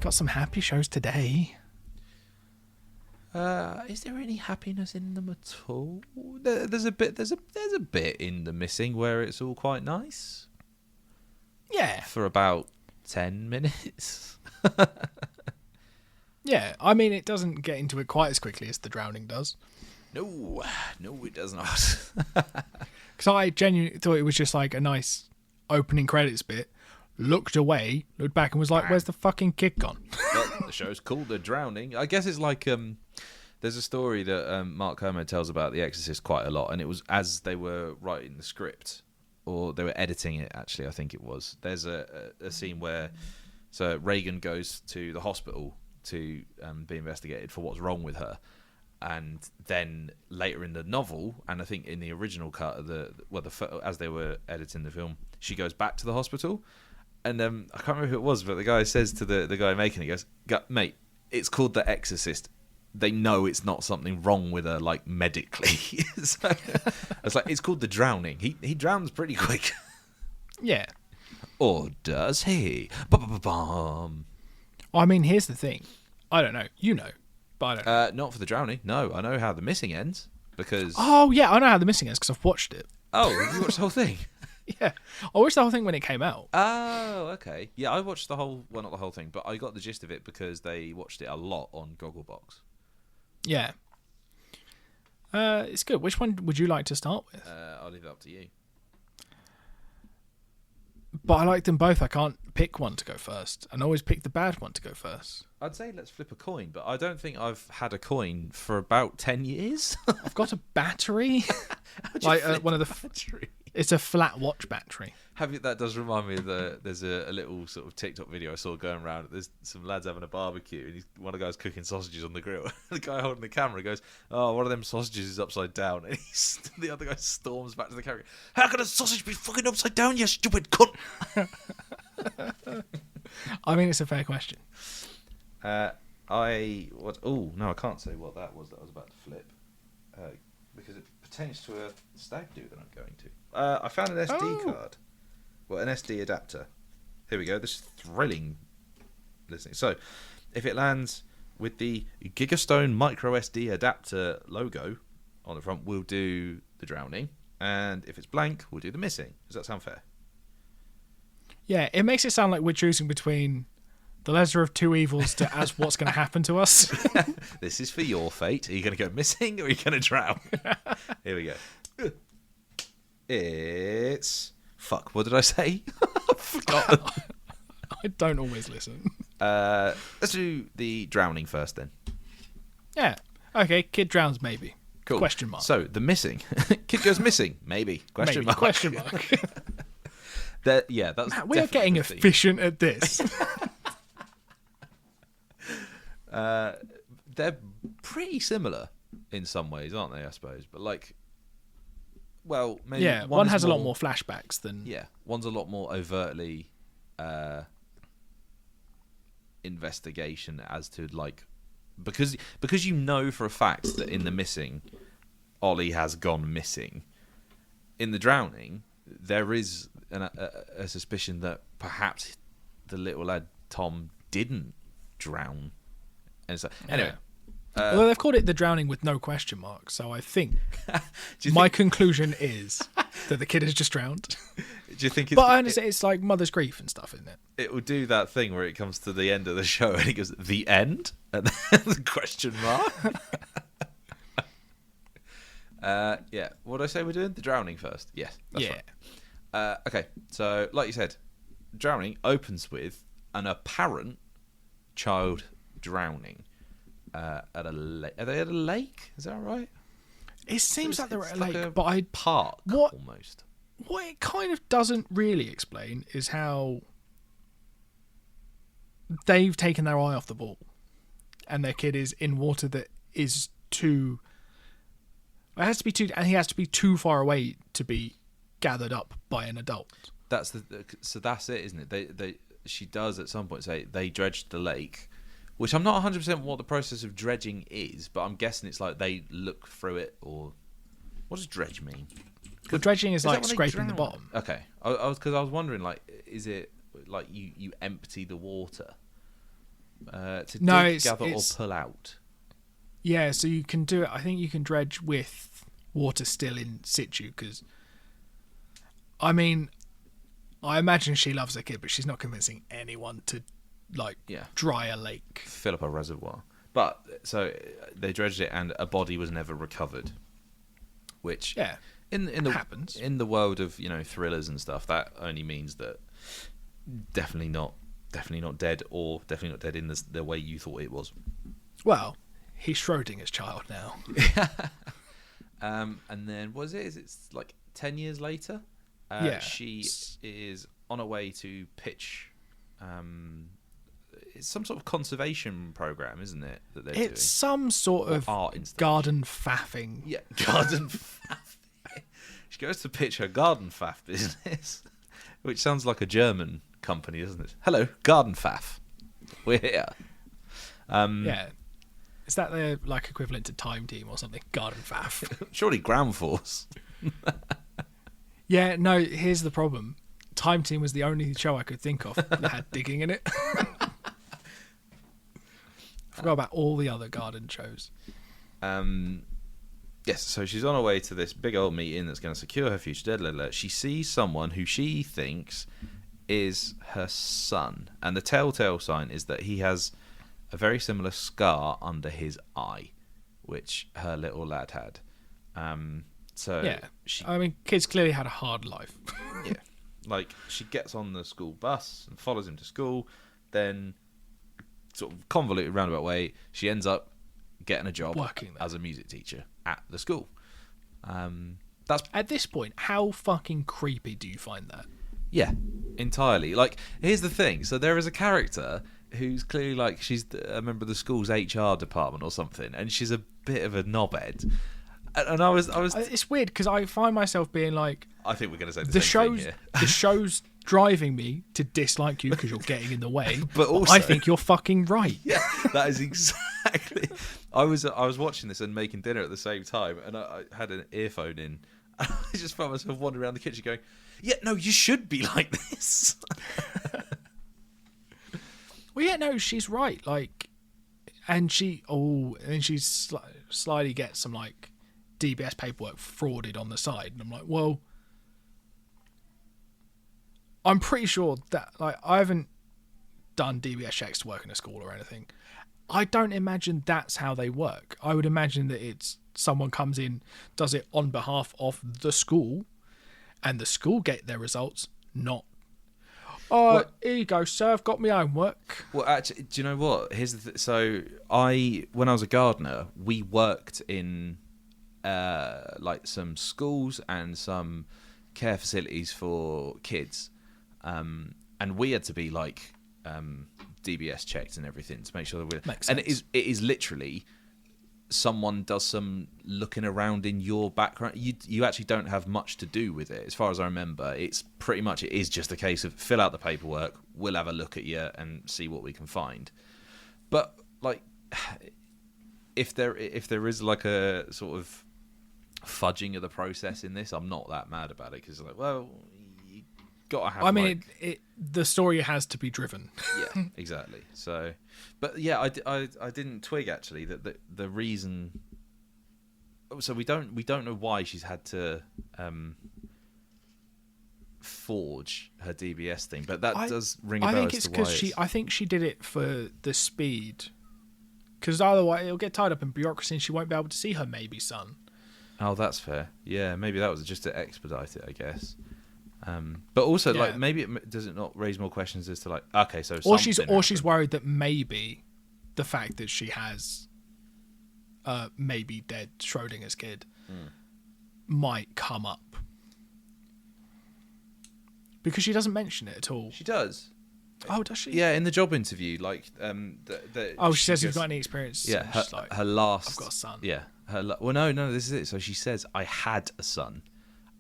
Got some happy shows today. Is there any happiness in them at all? There's a bit in The Missing where it's all quite nice Yeah. for about 10 minutes. Yeah. I mean, it doesn't get into it quite as quickly as The Drowning does. No, it does not. Because I genuinely thought it was just like a nice opening credits bit. Looked away, looked back, and was like, "Where's the fucking kid gone?" But the show's called The Drowning. I guess it's like there's a story that Mark Kermode tells about The Exorcist quite a lot, and it was as they were writing the script, or they were editing it. Actually, I think it was. There's a scene where so Reagan goes to the hospital to be investigated for what's wrong with her, and then later in the novel, and I think in the original cut of as they were editing the film, she goes back to the hospital. And I can't remember who it was, but the guy says to the guy making it, he goes, "Mate, it's called The Exorcist. They know it's not something wrong with her, like, medically." So, it's like, it's called The Drowning. He drowns pretty quick. Yeah. Or does he? Ba-ba-ba-bum. I mean, here's the thing. I don't know. You know, but I don't know. Not for The Drowning. No, I know how The Missing ends, because... Oh, yeah, I know how The Missing is because I've watched it. Oh, have you watched the whole thing? Yeah. I watched the whole thing when it came out. Oh, okay. Yeah, I watched the whole... Well, not the whole thing, but I got the gist of it because they watched it a lot on Gogglebox. Yeah. It's good. Which one would you like to start with? I'll leave it up to you. But I like them both. I can't pick one to go first. And I always pick the bad one to go first. I'd say let's flip a coin, but I don't think I've had a coin for about 10 years. I've got a battery. Like one of the... battery? It's a flat watch battery. That does remind me of there's a little sort of TikTok video I saw going around. There's some lads having a barbecue, and one of the guys cooking sausages on the grill. The guy holding the camera goes, "Oh, one of them sausages is upside down." And the other guy storms back to the camera. "How can a sausage be fucking upside down, you stupid cunt?" I mean, it's a fair question. Oh no, I can't say what that was about to flip, because it pertains to a stag do that I'm going to. I found an SD card. Well, an SD adapter. Here we go. This is thrilling listening. So, if it lands with the Gigastone micro SD adapter logo on the front, we'll do The Drowning. And if it's blank, we'll do The Missing. Does that sound fair? Yeah, it makes it sound like we're choosing between the lesser of two evils to as what's going to happen to us. This is for your fate. Are you going to go missing or are you going to drown? Here we go. It's... Fuck, what did I say? I've forgotten. I don't always listen. Let's do The Drowning first then. Yeah. Okay, kid drowns maybe. Cool. Question mark. So, The Missing. Kid goes missing. Maybe. Question mark. Question mark. That's Matt, we are getting efficient at this. They're pretty similar in some ways, aren't they, I suppose? But like... Well, maybe one has a lot more flashbacks than... Yeah, one's a lot more overtly investigation as to, like... Because you know for a fact that in The Missing, Ollie has gone missing. In The Drowning, there is a suspicion that perhaps the little lad Tom didn't drown. And so, anyway... Although they've called it The Drowning with no question mark, so I think my conclusion is that the kid has just drowned. Do you think But I understand it's like mother's grief and stuff, isn't it? It will do that thing where it comes to the end of the show and it goes, "The end?" And then the question mark. Yeah. What did I say we're doing? The Drowning first. Yes, that's right. Okay, so like you said, Drowning opens with an apparent child drowning. At a lake. Are they at a lake? Is that right? It seems like they're at a like lake, a but park almost. What it kind of doesn't really explain is how they've taken their eye off the ball, and their kid is in water that is too. It has to be too, and he has to be too far away to be gathered up by an adult. So that's it, isn't it? She does at some point say they dredged the lake. Which I'm not 100% what the process of dredging is, but I'm guessing it's like they look through it, or... What does dredge mean? Well, dredging is like scraping the bottom. Okay. I was wondering, like, is it like you empty the water? To No, dig, it's- gather, it's- or pull out. Yeah, so you can do it. I think you can dredge with water still in situ because, I mean, I imagine she loves her kid, but she's not convincing anyone to like Yeah. dry a lake. Fill up a reservoir. But so they dredged it, and a body was never recovered. Which, Yeah, in the happens. in the world of thrillers and stuff, that only means that definitely not dead, or definitely not dead in the way you thought it was. Well, he's Schrodinger's child now. And then is it like 10 years later? Yeah. She is on her way to pitch. It's some sort of conservation program, isn't it? That they're It's some sort doing of art installation. garden faffing. Yeah, garden faff. She goes to pitch her garden faff business, which sounds like a German company, doesn't it? Hello, garden faff. We're here. Yeah. Is that their like equivalent to Time Team or something? Garden faff. Surely Ground Force. Yeah, no, here's the problem. Time Team was the only show I could think of that had digging in it. Forgot about all the other garden shows. Yes, so she's on her way to this big old meeting that's going to secure her future. She sees someone who she thinks is her son, and the telltale sign is that he has a very similar scar under his eye, which her little lad had. So Yeah. she, I mean, kids clearly had a hard life. yeah, like she gets on the school bus and follows him to school. Then, sort of convoluted roundabout way, she ends up getting a job Working there. as a music teacher at the school. That's At this point, how fucking creepy do you find that? yeah, entirely. Like, here's the thing. So there is a character who's clearly like she's a member of the school's HR department or something, and she's a bit of a knobhead. And I was. It's weird because I find myself being like, I think we're going to say the the same thing show's here. the show's driving me to dislike you because you're getting in the way. But also- I think you're fucking right. Yeah, that is exactly. I was watching this and making dinner at the same time, and I had an earphone in. I just found myself wandering around the kitchen going, "Yeah, no, you should be like this." Well, yeah, no, she's right. Like, and she slyly gets some like DBS paperwork frauded on the side, and I'm like, well, I'm pretty sure that like I haven't done DBS checks to work in a school or anything. I don't imagine that's how they work. I would imagine that it's someone comes in, does it on behalf of the school, and the school get their results, not. Oh, Well- here you go, sir. I've got my own work. Well, actually, do you know what? Here's the so when I was a gardener, we worked in like some schools and some care facilities for kids, and we had to be like DBS checked and everything to make sure that we're. Makes and sense. it is literally someone does some looking around in your background. You actually don't have much to do with it, as far as I remember. It's pretty much it is just a case of fill out the paperwork. We'll have a look at you and see what we can find. But like, if there is like a sort of fudging of the process in this, I'm not that mad about it because like, well, you gotta have. I mean, like, the story has to be driven. yeah, exactly. So, but yeah, I didn't twig actually that the reason. So we don't know why she's had to forge her DBS thing, but that does ring a bell. I think as it's to why because I think she did it for the speed. Because otherwise, it'll get tied up in bureaucracy, and she won't be able to see her maybe son. Oh, that's fair. Yeah, maybe that was just to expedite it, I guess. But also, Yeah. like, maybe does it not raise more questions as to like, okay, so Or she's something worried that maybe the fact that she has maybe dead Schrodinger's kid might come up. Because she doesn't mention it at all. She does. Oh, does she? Yeah, in the job interview, like, She says, "You've got any experience?" Yeah, And she's like, her last. I've got a son. Yeah, well, no, this is it. So she says, "I had a son,"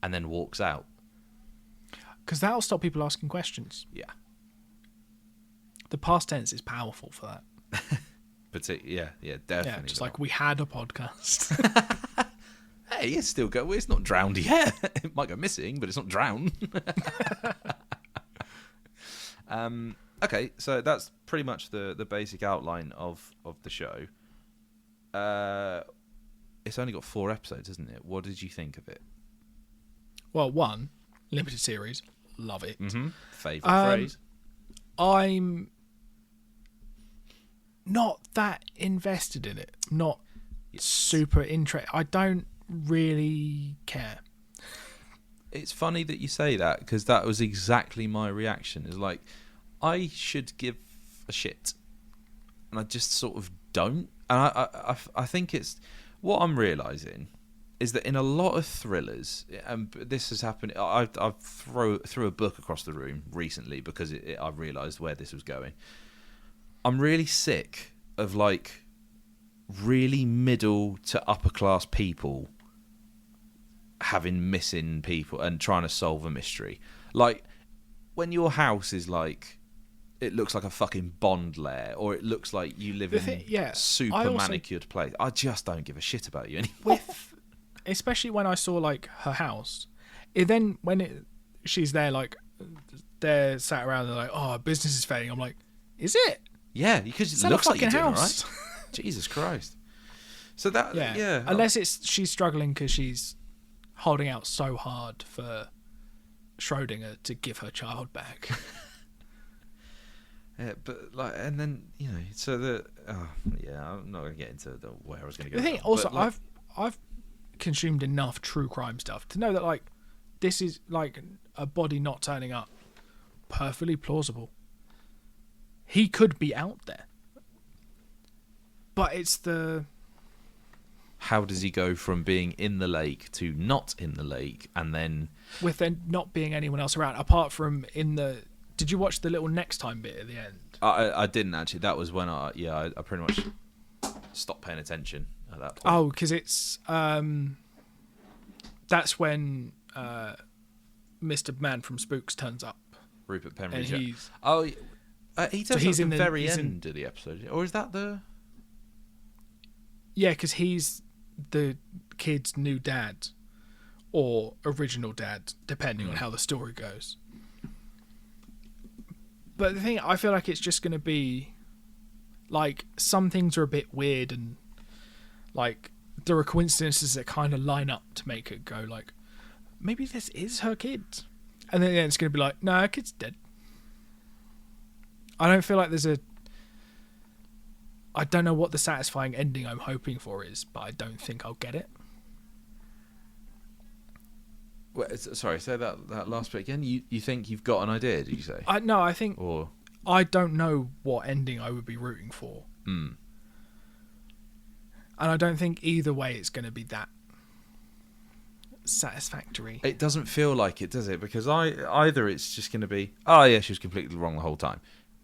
and then walks out. Because that'll stop people asking questions. Yeah, The past tense is powerful for that. yeah, Yeah, definitely. just like we had a podcast. Hey, it's still go. It's not drowned yet. It might go missing, but it's not drowned. Okay, so that's pretty much the basic outline of the show. It's only got 4 episodes, isn't it? What did you think of it? Well, 1 limited series, love it. Favorite phrase? I'm not that invested in it. Not super interested. I don't really care. It's funny that you say that, because that was exactly my reaction. Is like, I should give a shit, and I just sort of don't. And I think it's what I'm realizing is that in a lot of thrillers, and this has happened. I've threw a book across the room recently because I realized where this was going. I'm really sick of like really middle to upper class people having missing people and trying to solve a mystery. Like when your house is like, it looks like a fucking Bond lair, or it looks like you live in super manicured place. I just don't give a shit about you anymore. Especially when I saw like her house, she's there like they're sat around, they're like, oh, business is failing. I'm like, is it? Yeah, because it looks like you're doing right. Jesus Christ. So that unless she's struggling because she's holding out so hard for Schrodinger to give her child back. Yeah, but like, and then so I'm not gonna get into where I was gonna go. The thing also, I've consumed enough true crime stuff to know that like this is like a body not turning up, perfectly plausible. He could be out there, but it's the. How does he go from being in the lake to not in the lake, and then with there not being anyone else around apart from in the? Did you watch the little next time bit at the end? I didn't actually. That was when I pretty much stopped paying attention at that point. Oh, because it's that's when Mr. Man from Spooks turns up. Rupert Penry. And he turns up at the very end of the episode, or is that the? Yeah, because he's the kid's new dad, or original dad, depending on how the story goes. But the thing, I feel like it's just going to be, like, some things are a bit weird, and, like, there are coincidences that kind of line up to make it go, like, maybe this is her kid. And then it's going to be like, no, her kid's dead. I don't feel like I don't know what the satisfying ending I'm hoping for is, but I don't think I'll get it. Wait, sorry, say that last bit again. You think you've got an idea? Did you say? No, I think. Or I don't know what ending I would be rooting for. And I don't think either way it's going to be that satisfactory. It doesn't feel like it, does it? Because either it's just going to be, oh yeah, she was completely wrong the whole time.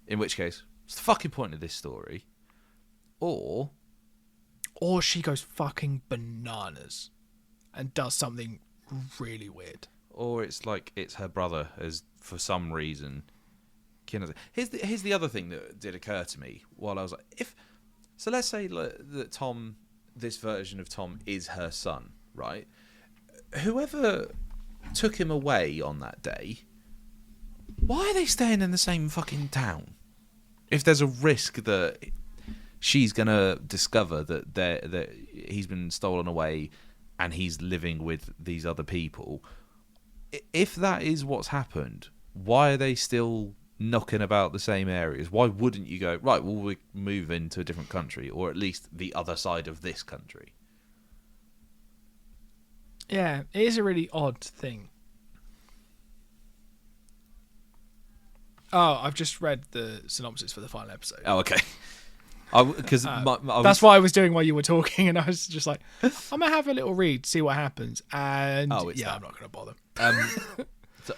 In which case, what's the fucking point of this story? Or she goes fucking bananas and does something really weird. Or it's like it's her brother as for some reason. Here's the other thing that did occur to me while I was like, so let's say that Tom, this version of Tom is her son, right? Whoever took him away on that day, why are they staying in the same fucking town? If there's a risk that she's gonna discover that he's been stolen away and he's living with these other people, if that is what's happened, why are they still knocking about the same areas? Why wouldn't you go, right, well, we move into a different country, or at least the other side of this country? Yeah, it is a really odd thing. Oh, I've just read the synopsis for the final episode. Oh, okay. Because that's what I was doing while you were talking, and I was just like, I'm gonna have a little read, see what happens, and I'm not gonna bother.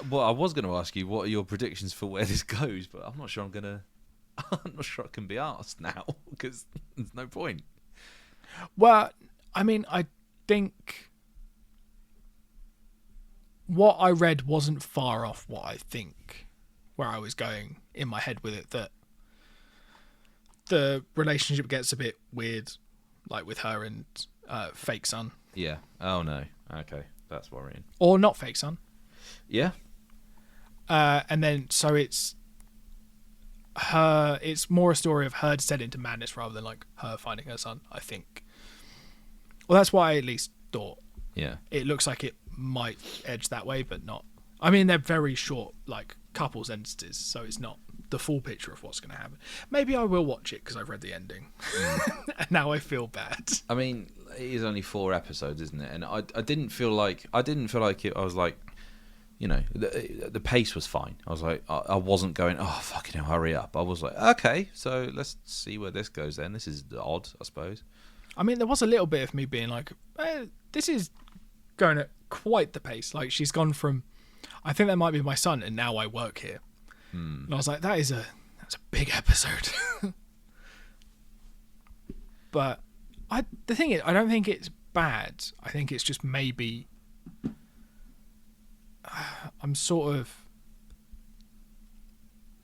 Well, I was going to ask you what are your predictions for where this goes, but I'm not sure I'm sure it can be asked now because there's no point. Well, I mean, I think what I read wasn't far off what I think where I was going in my head with it, that the relationship gets a bit weird, like with her and fake son. Yeah. Oh no. Okay, that's worrying. Or not fake son. Yeah. And then so it's her. It's more a story of her descending into madness rather than like her finding her son. I think. Well, that's what I at least thought. Yeah. It looks like it might edge that way, but not. I mean, they're very short, like couple sentences, so it's not the full picture of what's going to happen. Maybe I will watch it because I've read the ending, and now I feel bad. I mean, it is only 4 episodes, isn't it? And I didn't feel like it. I was like, you know, the pace was fine. I was like, I wasn't going, oh fucking hell, hurry up. I was like, okay, so let's see where this goes. Then this is odd, I suppose. I mean, there was a little bit of me being like, this is going at quite the pace. Like, she's gone from, I think that might be my son, and now I work here. And I was like, that's a big episode. But the thing is, I don't think it's bad. I think it's just maybe I'm sort of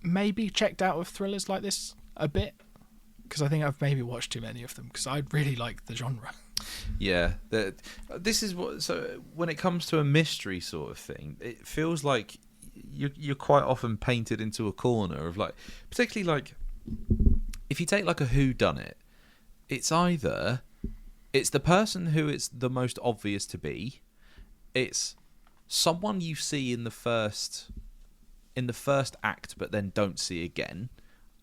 maybe checked out of thrillers like this a bit. Because I think I've maybe watched too many of them. Because I really like the genre. Yeah, this is what. So when it comes to a mystery sort of thing, it feels like you're quite often painted into a corner of like, particularly like, if you take like a whodunit, it's either it's the person who it's the most obvious to be, it's someone you see in the first act, but then don't see again.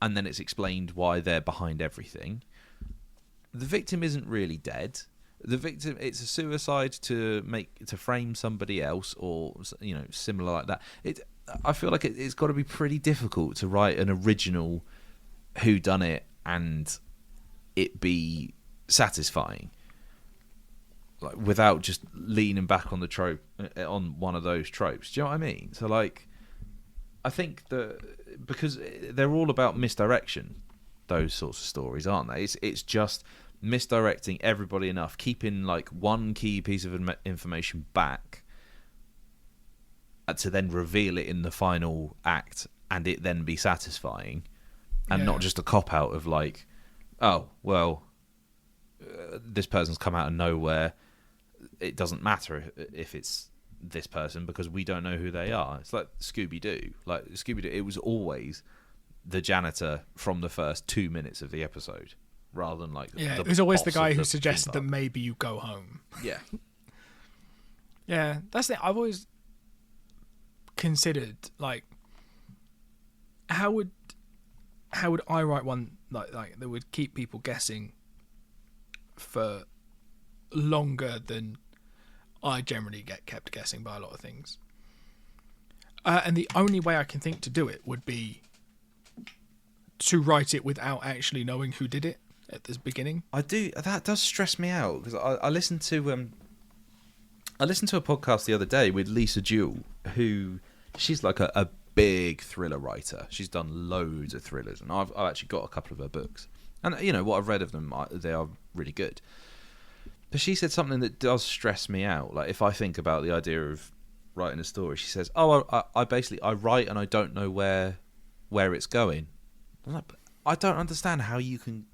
And then it's explained why they're behind everything. The victim isn't really dead. The victim, it's a suicide to frame somebody else, or you know, similar like that. I feel like it's got to be pretty difficult to write an original whodunit and it be satisfying, like without just leaning back on the trope, on one of those tropes. Do you know what I mean? So like, I think because they're all about misdirection, those sorts of stories, aren't they? It's just misdirecting everybody enough, keeping like one key piece of information back to then reveal it in the final act, and it then be satisfying, and not just a cop out of like, oh well, this person's come out of nowhere. It doesn't matter if it's this person because we don't know who they are. It's like Scooby-Doo. Like Scooby-Doo, it was always the janitor from the first 2 minutes of the episode, rather than like it was always the guy who suggested that maybe you go home. Yeah. Yeah, that's it. I've always considered like, how would I write one like that would keep people guessing for longer than I generally get kept guessing by a lot of things. And the only way I can think to do it would be to write it without actually knowing who did it at the beginning. That does stress me out, because I listened to a podcast the other day with Lisa Jewell, who she's like a big thriller writer. She's done loads of thrillers, and I've actually got a couple of her books. And you know what I've read of them, they are really good. But she said something that does stress me out. Like, if I think about the idea of writing a story, she says, "Oh, I write and I don't know where it's going." I'm like, I don't understand how you can.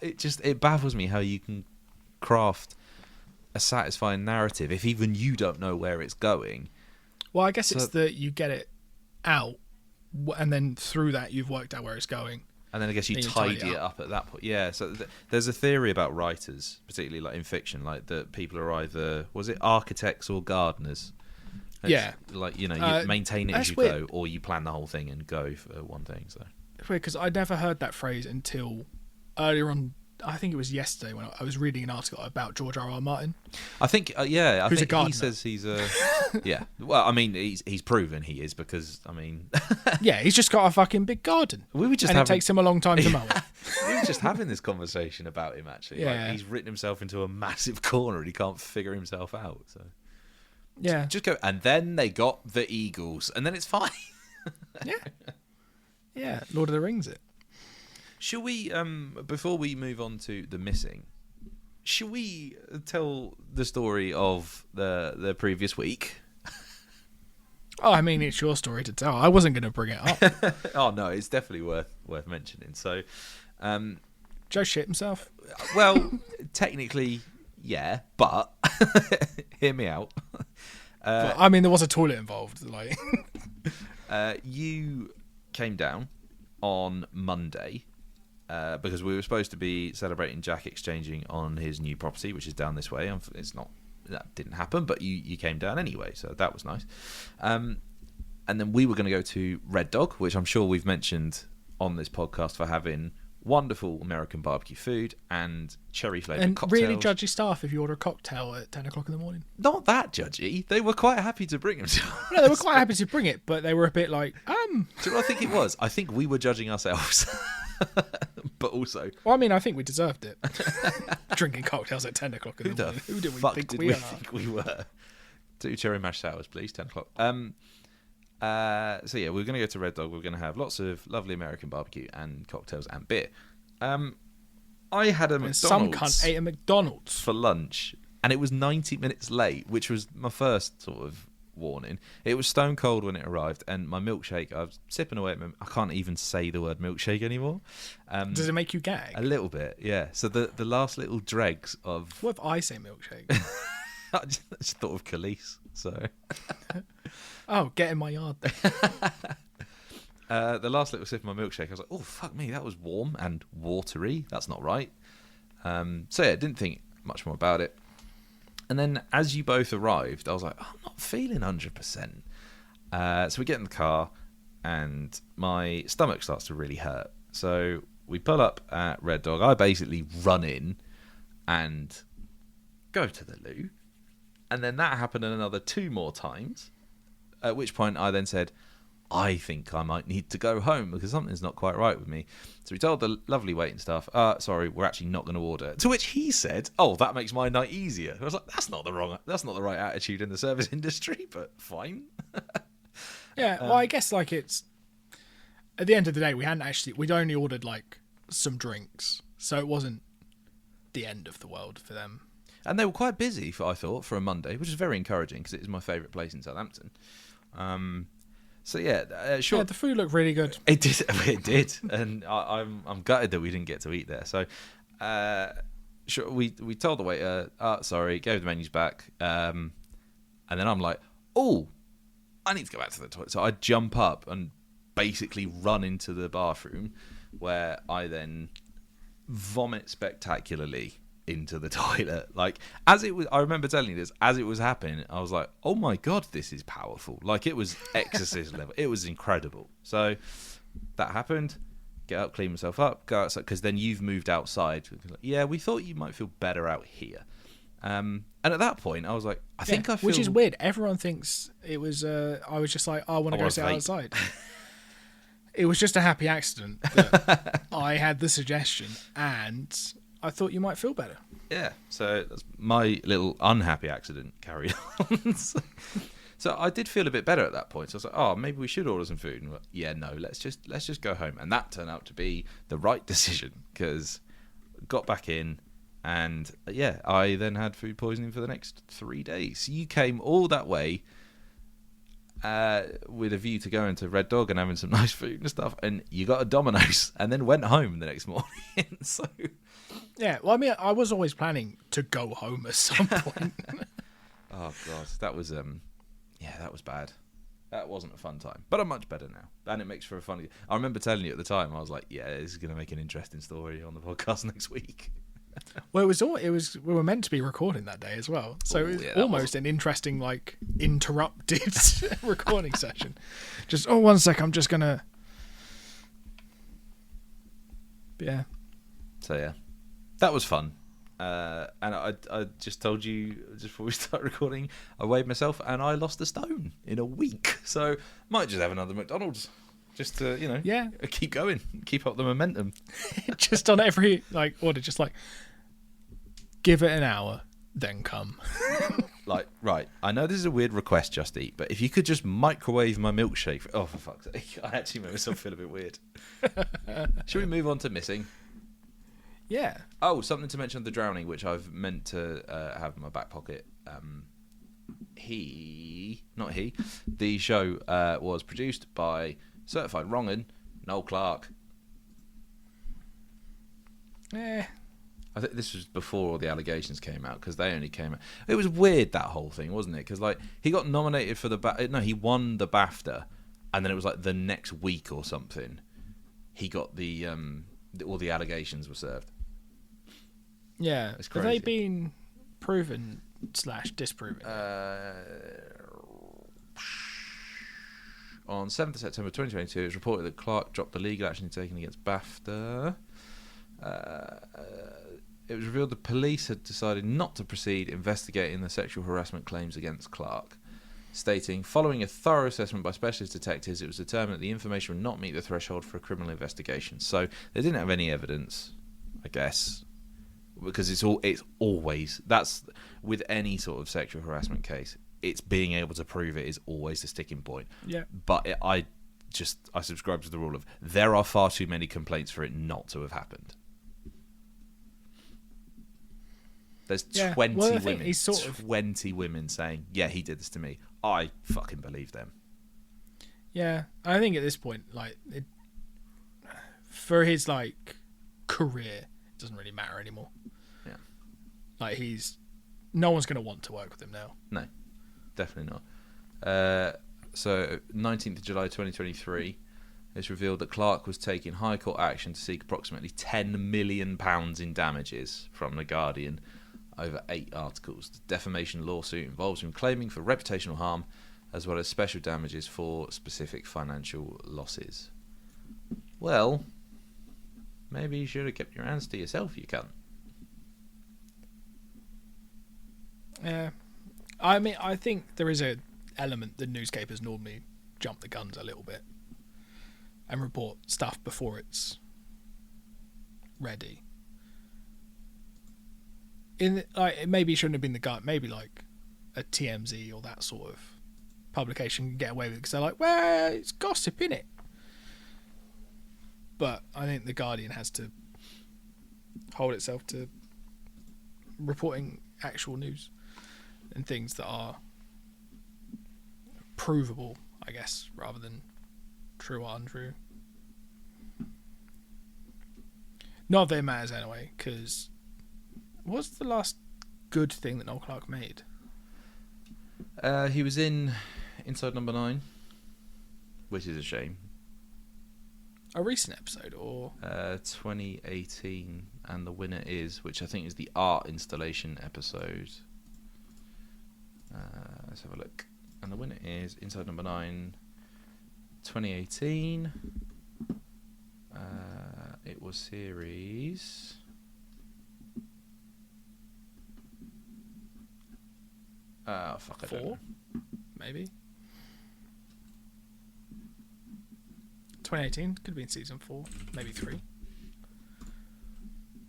It baffles me how you can craft a satisfying narrative if even you don't know where it's going. Well, I guess it's that you get it out, and then through that you've worked out where it's going. And then I guess you tidy it up at that point. Yeah, so there's a theory about writers, particularly like in fiction, like that people are either, was it architects or gardeners? Yeah. Like, you know, you maintain it as you go, or you plan the whole thing and go for one thing. So it's weird, because I'd never heard that phrase until earlier on. I think it was yesterday when I was reading an article about George R.R. Martin. I think, I Who's think a gardener. he says he's a, yeah. Well, I mean, he's proven he is, because, I mean... Yeah, he's just got a fucking big garden. It takes him a long time to mow it. We were just having this conversation about him, actually. Yeah. Like, he's written himself into a massive corner and he can't figure himself out, so... Yeah. Just go, and then they got the Eagles, and then it's fine. Yeah. Yeah, Lord of the Rings it. Shall we, before we move on to the missing, shall we tell the story of the previous week? Oh, I mean, it's your story to tell. I wasn't going to bring it up. Oh no, it's definitely worth mentioning. So, Joe shit himself. Well, technically, yeah, but hear me out. But, I mean, there was a toilet involved. Like, you came down on Monday because we were supposed to be celebrating Jack exchanging on his new property, which is down this way. It's not, that didn't happen, but you came down anyway, so that was nice. And then we were going to go to Red Dog, which I'm sure we've mentioned on this podcast for having wonderful American barbecue food and cherry flavoured And cocktails. really judgy staff if you order a cocktail at 10 o'clock in the morning. Not that judgy. They were quite happy to bring them to us. No, they were quite happy to bring it, but they were a bit like, Do you know what I think it was? I think we were judging ourselves. But also... Well, I mean, I think we deserved it. Drinking cocktails at 10 o'clock in Who the the morning. Who did we fuck think did we we are? think we were? 2 cherry mash sours, please. 10 o'clock. So yeah, we're going to go to Red Dog. We're going to have lots of lovely American barbecue and cocktails and beer. I had a And some McDonald's cunt ate a McDonald's. for lunch, and it was 90 minutes late, which was my first sort of warning. It was stone cold when it arrived, and my milkshake, I was sipping away at I can't even say the word milkshake anymore. Does it make you gag? A little bit, yeah. So the last little dregs of... What if I say milkshake? I just thought of Khalees, so... Oh, get in my yard then. The last little sip of my milkshake, I was like, oh, fuck me, that was warm and watery. That's not right. So yeah, didn't think much more about it. And then as you both arrived, I was like, I'm not feeling 100%. So we get in the car and my stomach starts to really hurt. So we pull up at Red Dog. I basically run in and go to the loo. And then that happened another 2 more times. At which point I then said, I think I might need to go home because something's not quite right with me. So we told the lovely waiting staff, sorry, we're actually not going to order. To which he said, oh, that makes my night easier. I was like, that's not the right attitude in the service industry, but fine. Yeah, well, I guess like it's... At the end of the day, we'd only ordered like some drinks. So it wasn't the end of the world for them. And they were quite busy, I thought, for a Monday, which is very encouraging because it is my favourite place in Southampton. So yeah, sure. Yeah, the food looked really good. It did, and I'm gutted that we didn't get to eat there. So, sure, we told the waiter, sorry, gave the menus back, and then I'm like, oh, I need to go back to the toilet. So I jump up and basically run into the bathroom, where I then vomit spectacularly into the toilet. Like, as it was, I remember telling you this, as it was happening, I was like, oh my god, this is powerful. Like, it was exorcism level. It was incredible. So that happened. Get up, clean myself up, go outside, because then you've moved outside. Yeah, we thought you might feel better out here. And at that point I was like, I think I feel... Which is weird. Everyone thinks it was I was just like, I want to go sit outside. It was just a happy accident that I had the suggestion and I thought you might feel better. Yeah, so that's my little unhappy accident carried on. So I did feel a bit better at that point. So I was like, oh, maybe we should order some food. And yeah, no, let's just go home. And that turned out to be the right decision because got back in and yeah, I then had food poisoning for the next 3 days. You came all that way with a view to going to Red Dog and having some nice food and stuff, and you got a Domino's and then went home the next morning. So yeah, well, I mean, I was always planning to go home at some point. oh god, that was that was bad. That wasn't a fun time, but I'm much better now, and it makes for a funny. I remember telling you at the time, I was like, yeah, this is going to make an interesting story on the podcast next week. Well, we were meant to be recording that day as well, so it was almost an interesting, like, interrupted recording session. Just 1 sec, I'm just gonna. But yeah. So yeah, that was fun. And I just told you just before we start recording, I weighed myself and I lost a stone in a week. So might just have another McDonald's. Just to, keep going, keep up the momentum. Just on every, like, order, just like, give it an hour, then come. Like, right, I know this is a weird request, Just Eat, but if you could just microwave my milkshake. For fuck's sake. I actually made myself feel a bit weird. Should we move on to missing? Yeah. Oh, something to mention of The Drowning, which I've meant to have in my back pocket. The show was produced by Certified Wrong'un, Noel Clarke. Eh. I think this was before all the allegations came out because they only came out. It was weird, that whole thing, wasn't it? Because like he got nominated for he won the BAFTA, and then it was like the next week or something. he got all the allegations were served. Yeah. It's Have they crazy. been proven / disproven? On 7th of September 2022, it was reported that Clark dropped the legal action taken against BAFTA. It was revealed the police had decided not to proceed investigating the sexual harassment claims against Clark, stating, following a thorough assessment by specialist detectives, it was determined that the information would not meet the threshold for a criminal investigation. So they didn't have any evidence, I guess, because it's always, that's with any sort of sexual harassment case, it's being able to prove it is always the sticking point. Yeah. But I subscribe to the rule of there are far too many complaints for it not to have happened. There's 20 Well, I think women, he's sort of 20 women saying, yeah, he did this to me. I fucking believe them. Yeah, I think at this point, like, for his like career, it doesn't really matter anymore. Yeah. Like no one's going to want to work with him now. No, definitely not. So 19th of July 2023, it's revealed that Clark was taking High Court action to seek approximately £10 million in damages from The Guardian over 8 articles. The defamation lawsuit involves him claiming for reputational harm as well as special damages for specific financial losses. Well, maybe you should have kept your hands to yourself, you cunt. Yeah, I mean, I think there is a element the newspapers normally jump the guns a little bit and report stuff before it's ready. Maybe it shouldn't have been the guy. Maybe like a TMZ or that sort of publication can get away with it because they're like, well, it's gossip, innit? But I think the Guardian has to hold itself to reporting actual news and things that are provable, I guess, rather than true or untrue. Not that it matters anyway, because what's the last good thing that Noel Clarke made? He was in Inside Number 9, which is a shame. A recent episode, or 2018, and the winner is, which I think is the art installation episode. Let's have a look. And the winner is Inside Number 9, 2018. It was series... fuck, I don't 4, know. maybe. 2018 could have been season 4, maybe 3.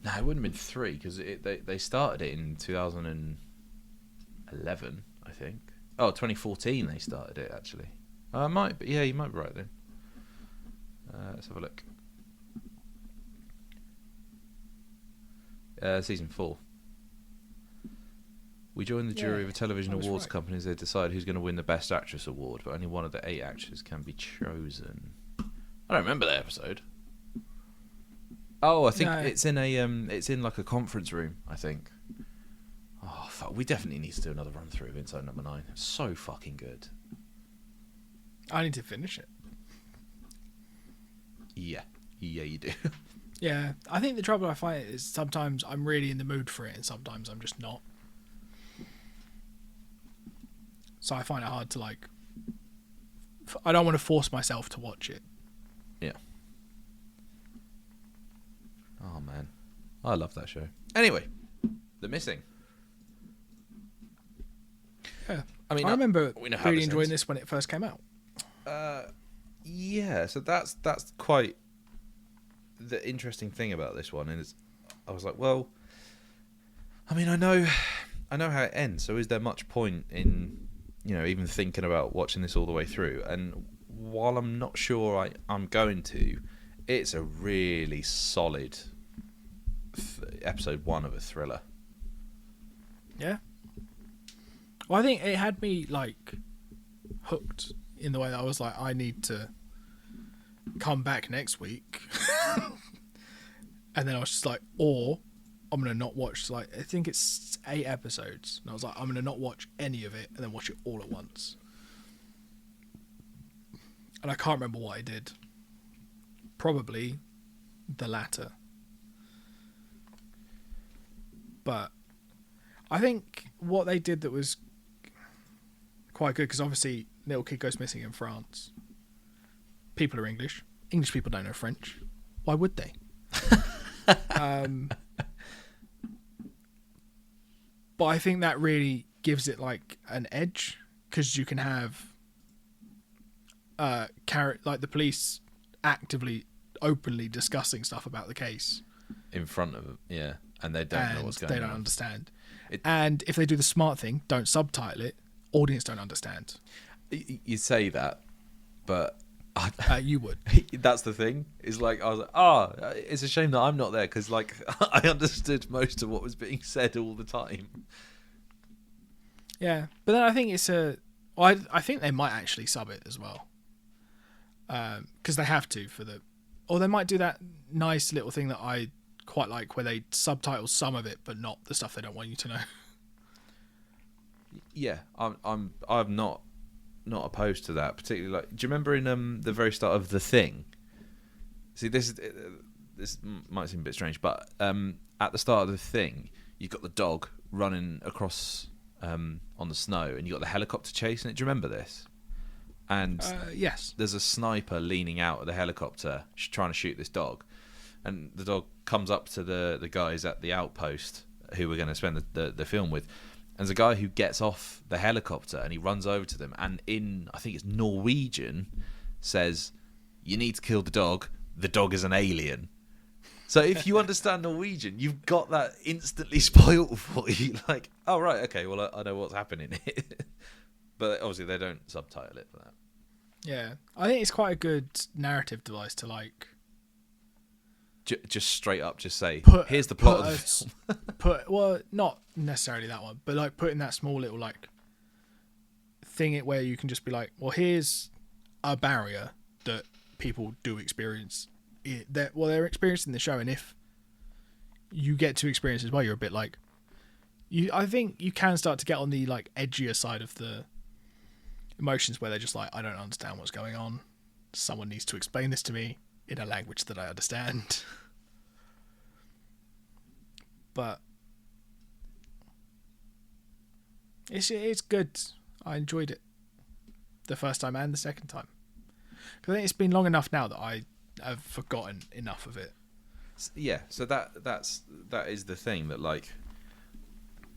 No, it wouldn't have been 3 because they started it in 2011, I think. Oh, 2014 they started it actually. Might be, yeah, you might be right then. Let's have a look. Season 4. We joined the jury of a television I was awards right. company as they decide who's going to win the Best Actress award, but only one of the 8 actors can be chosen. I don't remember that episode. Oh, I think No. it's in it's in like a conference room, I think. Oh fuck, we definitely need to do another run through of Inside Number 9. It's so fucking good. I need to finish it. Yeah, you do. Yeah, I think the trouble I find is sometimes I'm really in the mood for it and sometimes I'm just not. So I find it hard to like... I don't want to force myself to watch it. Yeah. Oh man, I love that show. Anyway, The Missing. Yeah. I mean, I remember we know how really this enjoying ends. this when it first came out. Yeah, so that's quite the interesting thing about this one is I was like, well, I mean, I know how it ends, so is there much point in, even thinking about watching this all the way through? And while I'm not sure I'm going to, it's a really solid episode 1 of a thriller. Yeah. Well, I think it had me like hooked in the way that I was like, I need to come back next week. And then I was just like, or I'm going to not watch, like, I think it's 8 episodes. And I was like, I'm going to not watch any of it and then watch it all at once. And I can't remember what I did. probably the latter. But I think what they did that was quite good, because obviously little kid goes missing in France. People are English. English people don't know French. Why would they? But I think that really gives it like an edge, because you can have like the police actively, openly discussing stuff about the case in front of them, yeah, and they don't know what's going on. They don't understand. And if they do the smart thing, don't subtitle it, audience don't understand. You say that, but you would. That's the thing. Is like I was like, it's a shame that I'm not there, because like I understood most of what was being said all the time. Yeah, but then I think I think they might actually sub it as well, because they have to or they might do that nice little thing that I quite like, where they subtitle some of it but not the stuff they don't want you to know. Yeah, I'm not opposed to that, particularly. Like, do you remember in the very start of The Thing? See, this might seem a bit strange, but at the start of The Thing, you've got the dog running across on the snow, and you got the helicopter chasing it. Do you remember this? And yes, there's a sniper leaning out of the helicopter trying to shoot this dog, and the dog comes up to the guys at the outpost who we're going to spend the film with. And there's a guy who gets off the helicopter and he runs over to them, and in, I think it's Norwegian, says, "You need to kill the dog. The dog is an alien." So if you understand Norwegian, you've got that instantly spoiled for you. Like, oh right, okay, well I know what's happening here. But obviously they don't subtitle it for that. Yeah, I think it's quite a good narrative device to like. Just straight up, just say, here's the of plot the film. Well, not necessarily that one, but like putting that small little like thing where you can just be like, well, here's a barrier that people do experience. They're experiencing the show, and if you get to experience as well, you're a bit like, I think you can start to get on the like edgier side of the emotions, where they're just like, I don't understand what's going on. Someone needs to explain this to me in a language that I understand. But it's good. I enjoyed it the first time and the second time, because I think it's been long enough now that I have forgotten enough of it. Yeah, so that is the thing, that like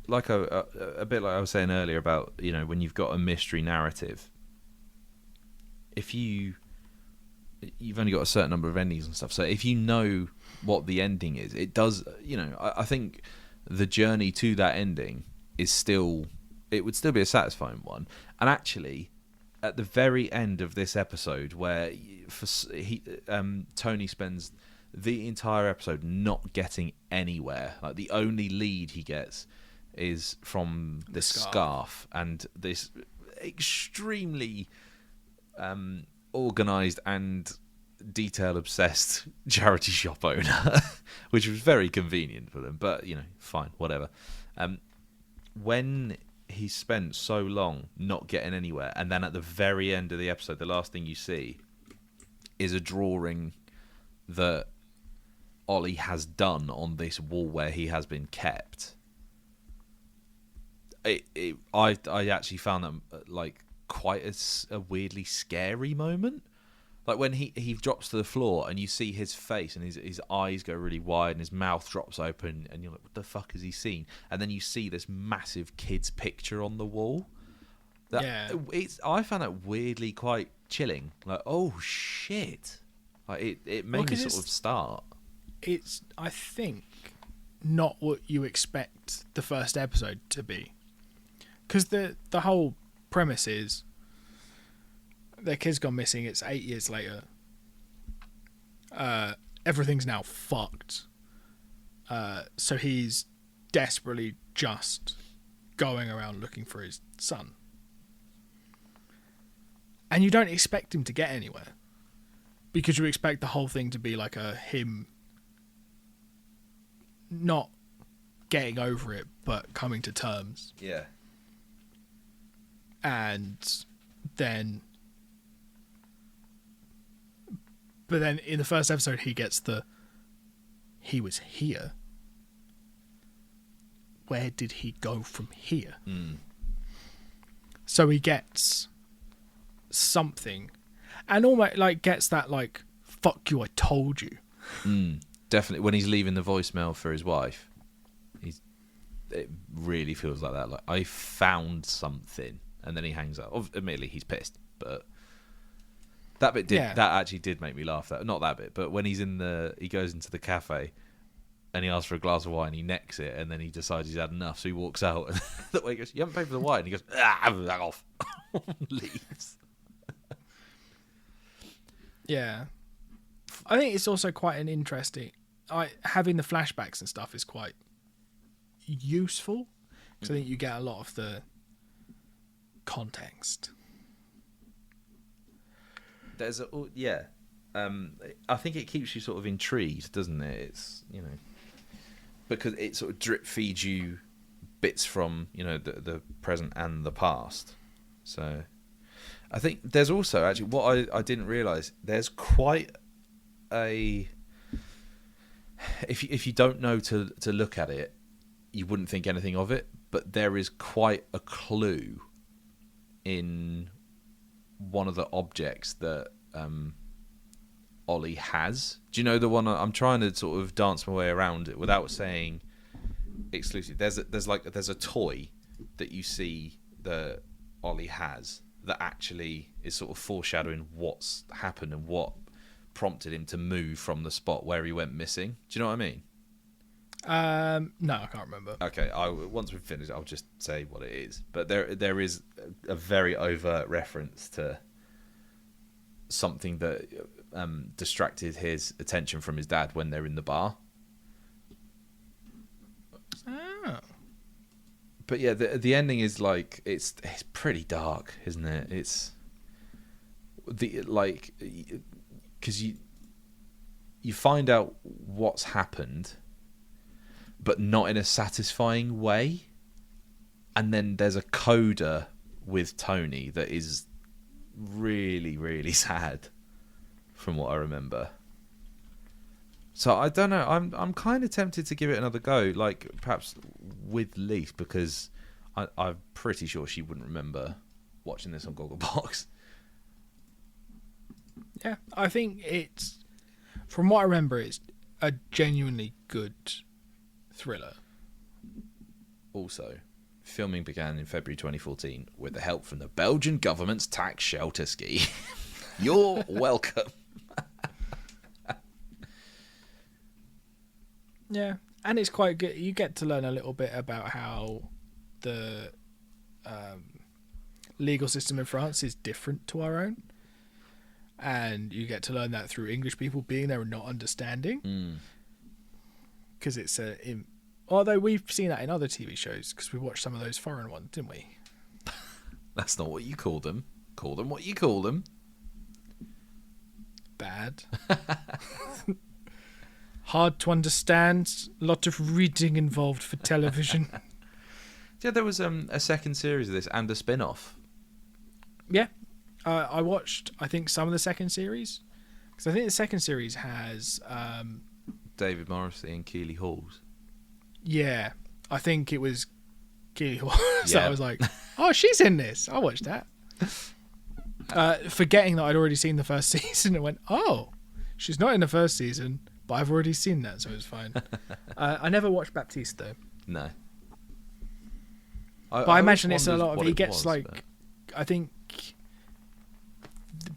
a bit like I was saying earlier about, you know, when you've got a mystery narrative, if you've only got a certain number of endings and stuff, so if you know what the ending is, it does, you know, I think the journey to that ending would still be a satisfying one. And actually, at the very end of this episode, where Tony spends the entire episode not getting anywhere, like the only lead he gets is from this scarf and this extremely organised and detail-obsessed charity shop owner, which was very convenient for them, but, you know, fine, whatever. When he spent so long not getting anywhere, and then at the very end of the episode, the last thing you see is a drawing that Ollie has done on this wall where he has been kept. I actually found that like quite a weirdly scary moment. Like when he drops to the floor and you see his face and his eyes go really wide and his mouth drops open and you're like, what the fuck has he seen? And then you see this massive kid's picture on the wall. I found that weirdly quite chilling. Like, oh shit. Like it made me sort of start. It's, I think, not what you expect the first episode to be. Because the whole premise is their kid's gone missing. It's 8 years later. Everything's now fucked. So he's desperately just going around looking for his son. And you don't expect him to get anywhere, because you expect the whole thing to be like him not getting over it, but coming to terms. Yeah. And then But then in the first episode, he was here. Where did he go from here? So he gets something, and almost like gets that like, fuck you, I told you. Definitely. When he's leaving the voicemail for his wife, it really feels like that. Like, I found something, and then he hangs up. Admittedly, he's pissed, but that bit that actually did make me laugh. Not that bit, but when he goes into the cafe and he asks for a glass of wine, he necks it, and then he decides he's had enough, so he walks out. And that way he goes, "You haven't paid for the wine." And he goes, "Back off," leaves. Yeah, I think it's also quite an interesting. Having the flashbacks and stuff is quite useful, because I think you get a lot of the context. There's I think it keeps you sort of intrigued, doesn't it? It's, because it sort of drip feeds you bits from, the present and the past. So I think there's also actually what I didn't realise, there's quite a, if you don't know to look at it, you wouldn't think anything of it, but there is quite a clue in one of the objects that Ollie has. Do you know the one? I'm trying to sort of dance my way around it without saying exclusive. There's a toy that you see that Ollie has that actually is sort of foreshadowing what's happened and what prompted him to move from the spot where he went missing. Do you know what I mean? No, I can't remember. Okay, once we've finished, I'll just say what it is. But there is a very overt reference to something that distracted his attention from his dad when they're in the bar. Oh. But yeah, the ending is like it's pretty dark, isn't it? It's because you find out what's happened, but not in a satisfying way. And then there's a coda with Tony that is really, really sad, from what I remember. So I don't know. I'm kind of tempted to give it another go, like perhaps with Leaf, because I'm pretty sure she wouldn't remember watching this on Gogglebox. Yeah, I think it's, from what I remember, it's a genuinely good thriller. Also, filming began in February 2014 with the help from the Belgian government's tax shelter scheme. You're welcome. Yeah, and it's quite good. You get to learn a little bit about how the legal system in France is different to our own. And you get to learn that through English people being there and not understanding. Because it's although we've seen that in other TV shows, because we watched some of those foreign ones, didn't we? That's not what you call them. Call them what you call them. Bad. Hard to understand. A lot of reading involved for television. Yeah, there was a second series of this and a spin-off. Yeah. I watched, I think, some of the second series. Because I think the second series has... David Morrissey and Keely Hawes. Yeah. I think it was Keely Hawes. So Yeah. I was like, oh, she's in this. I'll watch that. Forgetting that I'd already seen the first season, and went, oh, she's not in the first season, but I've already seen that, so it was fine. I never watched Baptiste, though. No. But I imagine it's a wondered lot of... what He it gets, was, like... but- I think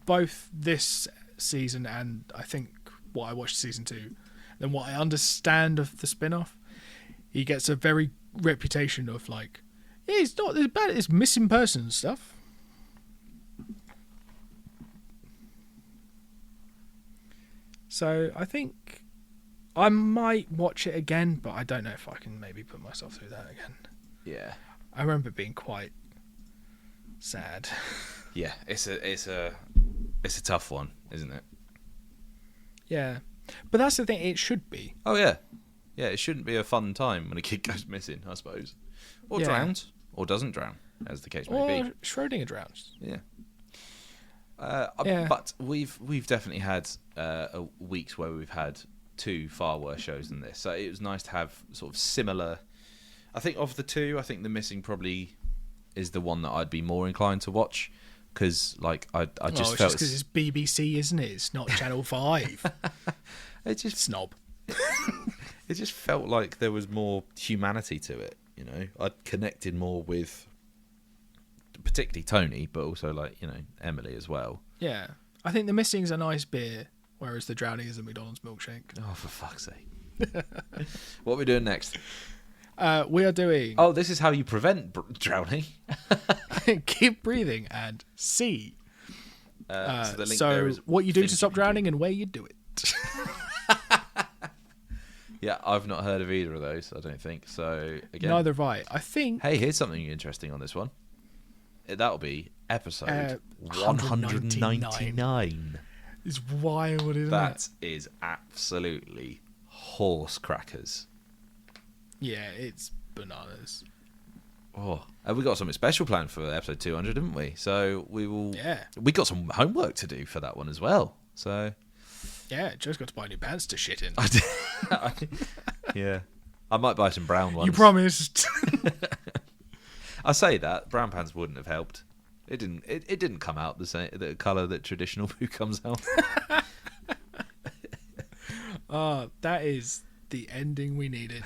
both this season and I think what I watched season 2, and what I understand of the spin-off, he gets a very reputation of, like, yeah, it's not as bad as missing person stuff. So I think I might watch it again, but I don't know if I can maybe put myself through that again. Yeah. I remember it being quite sad. Yeah, it's a tough one, isn't it? Yeah. But that's the thing, it should be. Oh yeah. Yeah, it shouldn't be a fun time when a kid goes missing, I suppose. Or Yeah. drowns. Or doesn't drown, as the case may Or be. Schrodinger drowns. Yeah. Yeah. But we've definitely had weeks where we've had two far worse shows than this. So it was nice to have sort of similar. I think of the two, I think The Missing probably is the one that I'd be more inclined to watch because, like, I just felt because it's BBC, isn't it? It's not Channel 5. it just Snob. it just felt like there was more humanity to it. You know, I'd connected more with particularly Tony, but also like Emily as well. Yeah, I think The Missing's a nice beer, whereas The Drowning is a McDonald's milkshake. Oh, for fuck's sake! What are we doing next? We are doing Oh, this is how you prevent drowning. Keep Breathing and See. So the link So there is what you do to things stop you can drowning and where you do it. Yeah, I've not heard of either of those. I don't think so. Again, Neither have I. I think hey, here's something interesting on this one. That'll be episode 199. it's wild, isn't it? That is absolutely horse crackers. Yeah, it's bananas. Oh, and we got something special planned for episode 200, didn't we? So we will. Yeah. We got some homework to do for that one as well. So Yeah, Joe's got to buy new pants to shit in. I did, yeah, I might buy some brown ones. You promised. I say that brown pants wouldn't have helped. It didn't. It didn't come out the same the color that traditional poo comes out. That is the ending we needed.